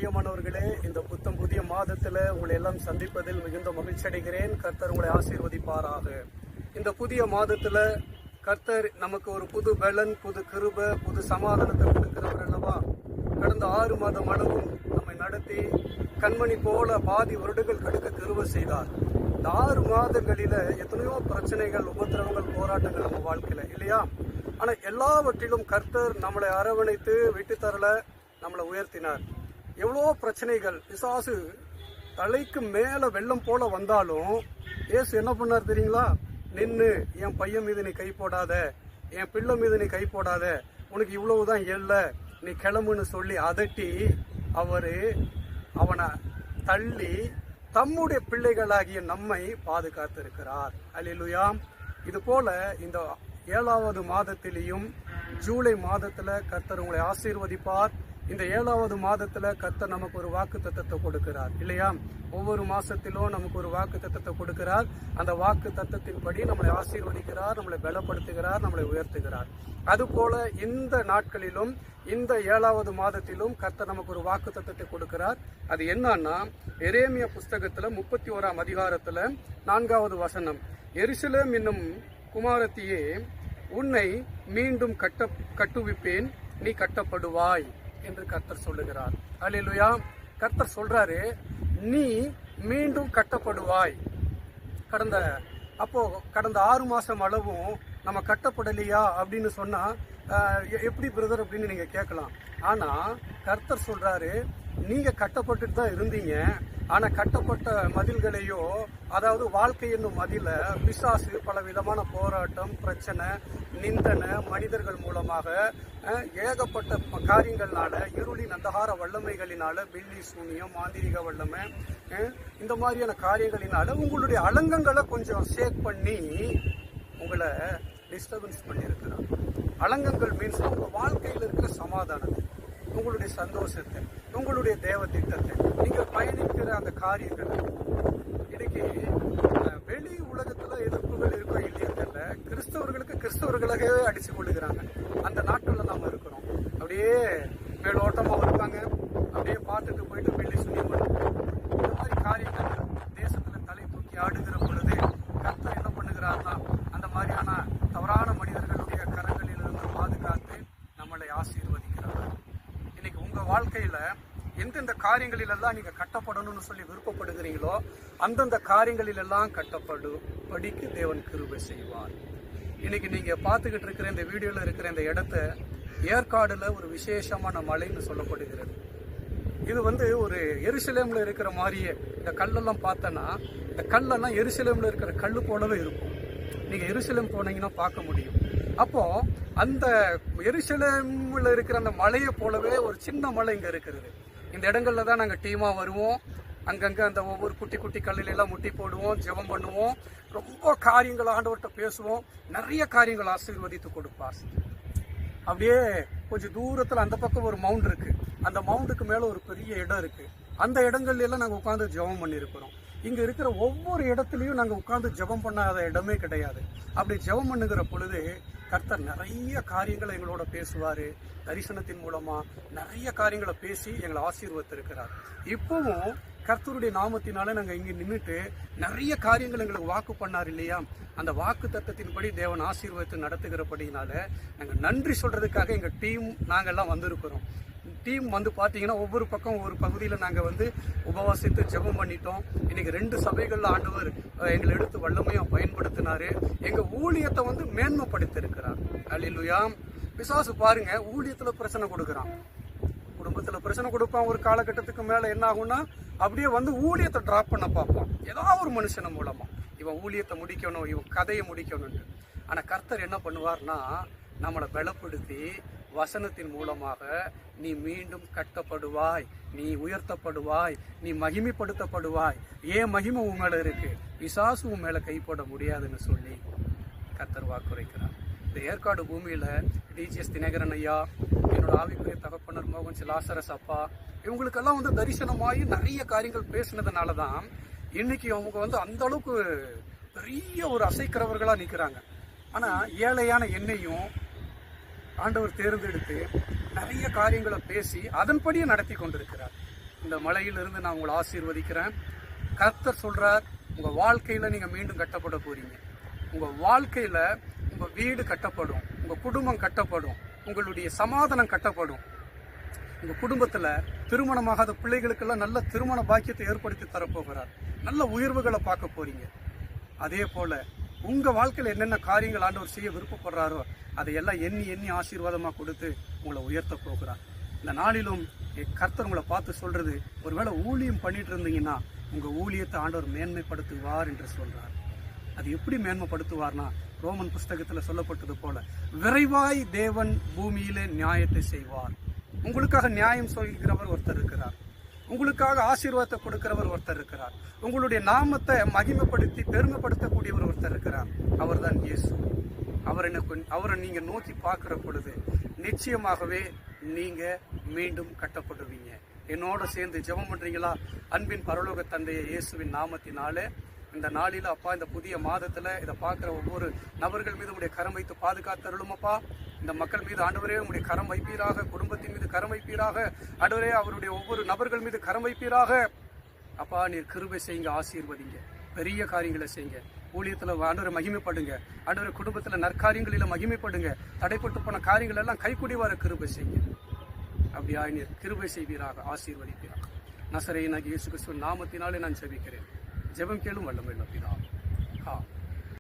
பிரியமானவர்களே, இந்த புதிய மாதத்துல உங்களை எல்லாம் சந்திப்பதில் மிகுந்த மகிழ்ச்சி அடைகிறேன். கர்த்தர் உங்களை ஆசீர்வதிப்பாராக. இந்த புதிய மாதத்துல கர்த்தர் நமக்கு ஒரு புது பலன், புது கிருபை, புது சமாதானத்தை கொடுக்கிறவர் அல்லவா. கடந்த 6 மாதம் அளவும் நம்மை நடத்தி கண்மணி போல பாதி வருடங்கள் கடுக்க கிருபை செய்தார். இந்த 6 மாதங்களில எத்தனையோ பிரச்சனைகள், உபத்திரவங்கள், போராட்டங்கள் நம்ம வாழ்க்கையில இல்லையா. ஆனா எல்லாவற்றிலும் கர்த்தர் நம்மளை அரவணைத்து விட்டு தரல, நம்மளை உயர்த்தினார். எவ்வளோ பிரச்சனைகள், பிசாசு தலைக்கு மேல வெள்ளம் போல வந்தாலும் இயேசு என்ன பண்ணார் தெரியுங்களா? நின்று என் பையன் மீது நீ கை போடாத, என் பிள்ளை மீது நீ கை போடாத, உனக்கு இவ்வளவுதான் எல்லை, நீ கிளம்புன்னு சொல்லி அதட்டி அவனை தள்ளி தம்முடைய பிள்ளைகளாகிய நம்மை பாதுகாத்து இருக்கிறார். அல்லேலூயா. இது போல இந்த 7வது மாதத்திலையும் ஜூலை மாதத்துல கர்த்தர் உங்களை ஆசீர்வதிப்பார். இந்த 7வது மாதத்துல கர்த்தர் நமக்கு ஒரு வாக்கு தத்தத்தை கொடுக்கிறார் இல்லையா. ஒவ்வொரு மாசத்திலும் நமக்கு ஒரு வாக்கு தத்தத்தை கொடுக்கிறார். அந்த வாக்கு தத்தத்தின்படி நம்மளை ஆசீர்வதிக்கிறார், நம்மளை பலப்படுத்துகிறார், நம்மளை உயர்த்துகிறார். அதுபோல இந்த நாட்களிலும் இந்த 7வது மாதத்திலும் கர்த்தர் நமக்கு ஒரு வாக்கு தத்தத்தை கொடுக்கிறார். அது என்னன்னா, எரேமியா புஸ்தகத்துல 31ஆம் அதிகாரத்துல 4வது வசனம், எருசலேம் என்னும் குமாரத்தியே, உன்னை மீண்டும் கட்டுவிப்பேன், நீ கட்டப்படுவாய் என்று கர்த்தர் சொல்லுகிறார். அல்லேலூயா. கர்த்தர் சொல்றாரு, நீ மீண்டும் கட்டப்படுவாய். கடந்த 6 மாசம் அளவும் நம்ம கட்டப்படலையா அப்படின்னு சொன்னா எப்படி பிரதர் அப்படின்னு நீங்க கேட்கலாம். ஆனா கர்த்தர் சொல்றாரு, நீங்க கட்டப்பட்டுட்டு தான் இருந்தீங்க. ஆனா கட்டப்பட்ட மதில்களையோ, அதாவது வாழ்க்கை என்னும் மதில பிசாசு பல விதமான போராட்டம், பிரச்சனை, நிந்தனை, மனிதர்கள் மூலமாக ஏகப்பட்ட காரியங்கள்னால, இருளின் அந்தகார வல்லமைகளினால, வெள்ளி சூனியம், மாந்திரிக வல்லமை, இந்த மாதிரியான காரியங்களினால உங்களுடைய அலங்கங்களை கொஞ்சம் ஷேக் பண்ணி உங்களை டிஸ்டர்பன்ஸ் பண்ணியிருக்கிறார். அலங்கங்கள் மீன்ஸ் உங்க வாழ்க்கையில் இருக்கிற சமாதானத்தை, உங்களுடைய சந்தோஷத்தை, உங்களுடைய தேவ திட்டத்தை, நீங்க பயணிக்கிற அந்த காரியங்கள். இன்னைக்கு வெளி உலகத்துல எதிர்ப்புகள் இருக்கோ இல்லையா தெரியல, கிறிஸ்தவர்களாகவே அடிச்சு கொள்ளுகிறாங்க. அந்த நாட்கள்ல நாம இருக்கிறோம். அப்படியே மேலோட்டமா இருப்பாங்க, அப்படியே பார்த்துட்டு போயிட்டு வெள்ளி சுனியம் இந்த மாதிரி காரியங்கள் தேசத்துல தலை தூக்கி ஆடுகிற பொழுது கர்த்தர் என்ன பண்ணுகிறார்னா, அந்த மாதிரியான தவறான மனிதர்களுடைய கரங்களிலிருந்து பாதுகாத்து நம்மளை ஆசீர்வதிக்கிறார். இன்னைக்கு உங்க வாழ்க்கையில எந்தெந்த காரியங்களிலெல்லாம் நீங்க கட்டப்படணும்னு சொல்லி விருப்பப்படுகிறீங்களோ அந்தந்த காரியங்களிலெல்லாம் கட்டப்படும்படிக்கு தேவன் கிருபை செய்வார். இன்னைக்கு நீங்க பார்த்துக்கிட்டு இருக்கிற இந்த வீடியோல இருக்கிற இந்த இடத்த ஏற்காடுல ஒரு விசேஷமான மலைன்னு சொல்லப்படுகிறது. இது ஒரு எருசலேம்ல இருக்கிற மாதிரியே. இந்த கல்லெல்லாம் பார்த்தனா, இந்த கல்லெல்லாம் எருசலேம்ல இருக்கிற கல்லு போலவே இருக்கும். நீங்க எருசலேம் போனீங்கன்னா பார்க்க முடியும். அப்போ அந்த எருசலேம்ல இருக்கிற அந்த மலையை போலவே ஒரு சின்ன மலை இங்க இருக்கிறது. இந்த இடங்கள்ல தான் நாங்க டீமா வருவோம். அங்கங்க அந்த ஒவ்வொரு குட்டி குட்டி கல்லில எல்லாம் முட்டி போடுவோம், ஜெபம் பண்ணுவோம், ரொம்ப காரியங்கள் ஆண்டவர்கிட்ட பேசுவோம். நிறைய காரியங்கள் ஆசீர்வதித்து கொடுப்பார். அப்படியே கொஞ்சம் தூரத்துல அந்த பக்கம் ஒரு மவுண்ட் இருக்கு. அந்த மவுண்டுக்கு மேல ஒரு பெரிய இடம் இருக்கு. அந்த இடங்கள்ல எல்லாம் நாங்க உட்கார்ந்து ஜெபம் பண்ணியிருக்கிறோம். இங்க இருக்கிற ஒவ்வொரு இடத்துலயும் நாங்க உட்கார்ந்து ஜெபம் பண்ணாத இடமே கிடையாது. அப்படி ஜெபம் பண்ணுகிற பொழுது கர்த்தர் நிறைய காரியங்களை எங்களோட பேசுவாரு. தரிசனத்தின் மூலமா நிறைய காரியங்களை பேசி எங்களை ஆசீர்வதித்திருக்கிறார். இப்பவும் கர்த்தருடைய நாமத்தினால நாங்க இங்க நின்றுட்டு நிறைய காரியங்கள் எங்களுக்கு வாக்கு பண்ணார் இல்லையா. அந்த வாக்கு தத்தத்தின்படி தேவன் ஆசீர்வதித்து நடத்துகிறபடினால நாங்க நன்றி சொல்றதுக்காக எங்க டீம் நாங்கெல்லாம் வந்திருக்கிறோம். டீம் பாத்தீங்கன்னா ஒவ்வொரு பக்கம் ஒவ்வொரு பகுதியில நாங்க உபவாசித்து ஜெபம் பண்ணிட்டோம். இன்னைக்கு 2 சபைகள்ல ஆண்டவர் எங்களை எடுத்து வல்லமையா பயன்படுத்தினாரு. எங்க ஊழியத்தை மேன்மைப்படுத்தி இருக்கிறார். அல்லேலூயா. பிசாசு பாருங்க, ஊழியத்துல பிரச்சனை கொடுக்கறான், குடும்பத்துல பிரச்சனை கொடுப்பான். ஒரு காலகட்டத்துக்கு மேல என்ன ஆகும்னா, அப்படியே ஊழியத்தை டிராப் பண்ண பார்ப்பான். ஏதாவது ஒரு மனுஷன் மூலமா இவன் ஊழியத்தை முடிக்கணும், இவன் கதையை முடிக்கணும்னு. ஆனா கர்த்தர் என்ன பண்ணுவார்னா, நம்மளை பலப்படுத்தி வசனத்தின் மூலமாக நீ மீண்டும் கட்டப்படுவாய், நீ உயர்த்தப்படுவாய், நீ மகிமைப்படுத்தப்படுவாய், ஏன் மகிமை உன் மேல இருக்கு, பிசாசு உன் மேல கைப்பட முடியாதுன்னு சொல்லி கர்த்தர் வாக்குரைக்கிறார். இந்த ஏற்காடு பூமியில டிஜிஎஸ் தினகரன் ஐயா, என்னோட ஆவிக்குரிய தகப்பனர் மோகன் லாசரஸ் அப்பா, இவங்களுக்கெல்லாம் தரிசனமாகி நிறைய காரியங்கள் பேசினதுனாலதான் இன்னைக்கு அவங்க அந்த அளவுக்கு பெரிய ஒரு அசைக்கிறவர்களா நிக்கிறாங்க. ஆனா ஏழையான என்னையும் ஆண்டவர் தேர்ந்தெடுத்து நிறைய காரியங்களை பேசி அதன்படியே நடத்தி கொண்டிருக்கிறார். இந்த மலையிலிருந்து நான் உங்களை ஆசீர்வதிக்கிறேன். கர்த்தர் சொல்றார், உங்க வாழ்க்கையில நீங்க மீண்டும் கட்டப்பட போறீங்க. உங்க வாழ்க்கையில உங்க வீடு கட்டப்படும், உங்க குடும்பம் கட்டப்படும், உங்களுடைய சமாதானம் கட்டப்படும். உங்க குடும்பத்துல திருமணமாகாத பிள்ளைகளுக்கெல்லாம் நல்ல திருமண பாக்கியத்தை ஏற்படுத்தி தரப்போகிறார். நல்ல உயர்வுகளை பார்க்க போறீங்க. அதே போல உங்க வாழ்க்கையில என்னென்ன காரியங்கள் ஆண்டவர் செய்ய விருப்பப்படுறாரோ அதையெல்லாம் எண்ணி எண்ணி ஆசீர்வாதமா கொடுத்து உங்களை உயர்த்த போகிறார். இந்த நாளிலும் கர்த்தர் உங்களை பார்த்து சொல்றது, ஒருவேளை ஊழியம் பண்ணிட்டு இருந்தீங்கன்னா உங்க ஊழியத்தை ஆண்டவர் மேன்மைப்படுத்துவார் என்று சொல்றார். அது எப்படி மேன்மைப்படுத்துவார்னா, ரோமன் புஸ்தகத்துல சொல்லப்பட்டது போல, விரைவாய் தேவன் பூமியிலே நியாயத்தை செய்வார். உங்களுக்காக நியாயம் சொல்கிறவர் ஒருத்தர் இருக்கிறார். உங்களுக்காக ஆசீர்வாதத்தை கொடுக்கிறவர் ஒருத்தர் இருக்கிறார். உங்களுடைய நாமத்தை மகிமைப்படுத்தி பெருமைப்படுத்தக்கூடியவர் ஒருத்தர் இருக்கிறார். அவர் தான் இயேசு. அவரை நீங்க நோக்கி பார்க்கிற பொழுது நிச்சயமாகவே நீங்க மீண்டும் கட்டப்படுவீங்க. என்னோட சேர்ந்து ஜெபம் பண்றீங்களா? அன்பின் பரலோக தந்தையை இயேசுவின் நாமத்தினாலே இந்த நாளில அப்பா, இந்த புதிய மாதத்துல இதை பார்க்கிற ஒவ்வொரு நபர்கள் மீது உங்களுடைய கரம் வைத்து பாதுகாத்தருளுமப்பா. இந்த மக்கள் மீது ஆண்டவரே உங்களுடைய கரம் வைப்பீராக. குடும்பத்தின் மீது கரம் வைப்பீராக. ஆண்டவரே அவருடைய ஒவ்வொரு நபர்கள் மீது கரம் வைப்பீராக. அப்பா, நீர் கிருபை செய்யுங்க, ஆசீர்வதிங்க, பெரிய காரியங்களை செய்யுங்க. ஊழியத்துல ஆண்டவரை மகிமைப்படுங்க. ஆண்டவரை குடும்பத்துல நற்காரியங்களில மகிமைப்படுங்க. தடைப்பட்டு போன காரியங்கள் எல்லாம் கைக்கூடி வர கிருபை செய்யுங்க. அப்படியா நீர் கிருபை செய்வீராக, ஆசீர்வதிப்பீராக. நசரேயனாகிய இயேசு கிறிஸ்துவின் நாமத்தினாலே நான் ஜெபிக்கிறேன். ஜெபம் கேளும் வல்லமையுள்ள பிதாவே.